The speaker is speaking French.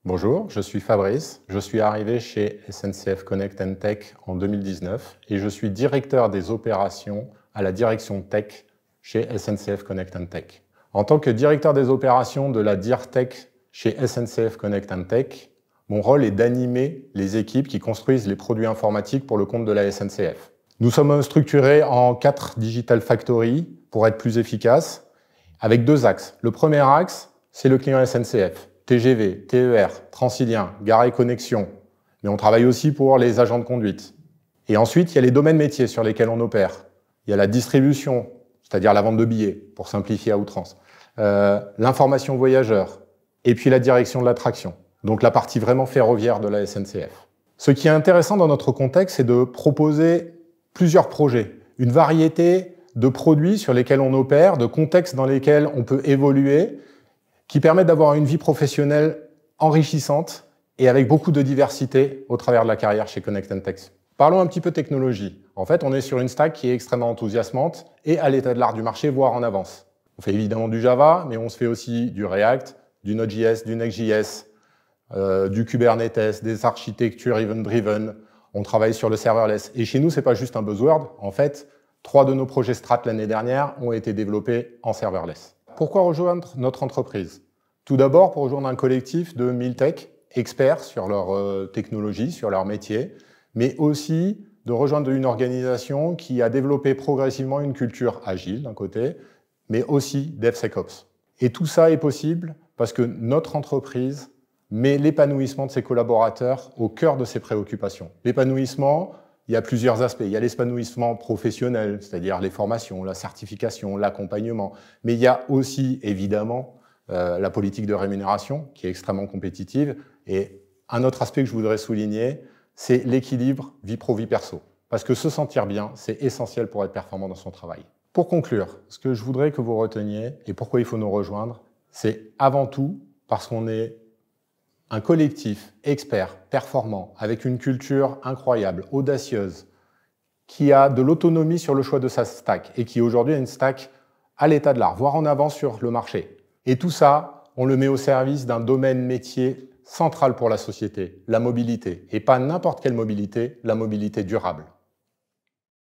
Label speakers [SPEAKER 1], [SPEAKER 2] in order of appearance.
[SPEAKER 1] Bonjour, je suis Fabrice. Je suis arrivé chez SNCF Connect & Tech en 2019 et je suis directeur des opérations à la direction Tech chez SNCF Connect & Tech. En tant que directeur des opérations de la DIR-Tech chez SNCF Connect & Tech, mon rôle est d'animer les équipes qui construisent les produits informatiques pour le compte de la SNCF. Nous sommes structurés en 4 Digital Factory pour être plus efficaces, avec 2 axes. Le premier axe, c'est le client SNCF. TGV, TER, Transilien, Gare et Connexion. Mais on travaille aussi pour les agents de conduite. Et ensuite, il y a les domaines métiers sur lesquels on opère. Il y a la distribution, c'est-à-dire la vente de billets, pour simplifier à outrance. L'information voyageur. Et puis la direction de l'attraction. Donc la partie vraiment ferroviaire de la SNCF. Ce qui est intéressant dans notre contexte, c'est de proposer plusieurs projets. Une variété de produits sur lesquels on opère, de contextes dans lesquels on peut évoluer, qui permettent d'avoir une vie professionnelle enrichissante et avec beaucoup de diversité au travers de la carrière chez Connect & Tech. Parlons un petit peu technologie. En fait, on est sur une stack qui est extrêmement enthousiasmante et à l'état de l'art du marché, voire en avance. On fait évidemment du Java, mais on se fait aussi du React, du Node.js, du Next.js, du Kubernetes, des architectures event-driven. On travaille sur le serverless. Et chez nous, c'est pas juste un buzzword. En fait, 3 de nos projets strat l'année dernière ont été développés en serverless. Pourquoi rejoindre notre entreprise? Tout d'abord, pour rejoindre un collectif de 1000 tech, experts sur leur technologie, sur leur métier, mais aussi de rejoindre une organisation qui a développé progressivement une culture agile d'un côté, mais aussi DevSecOps. Et tout ça est possible parce que notre entreprise met l'épanouissement de ses collaborateurs au cœur de ses préoccupations. L'épanouissement, il y a plusieurs aspects. Il y a l'épanouissement professionnel, c'est-à-dire les formations, la certification, l'accompagnement. Mais il y a aussi, évidemment, la politique de rémunération qui est extrêmement compétitive. Et un autre aspect que je voudrais souligner, c'est l'équilibre vie pro-vie perso. Parce que se sentir bien, c'est essentiel pour être performant dans son travail. Pour conclure, ce que je voudrais que vous reteniez et pourquoi il faut nous rejoindre, c'est avant tout parce qu'on est un collectif expert, performant, avec une culture incroyable, audacieuse, qui a de l'autonomie sur le choix de sa stack et qui aujourd'hui a une stack à l'état de l'art, voire en avance sur le marché. Et tout ça, on le met au service d'un domaine métier central pour la société, la mobilité. Et pas n'importe quelle mobilité, la mobilité durable.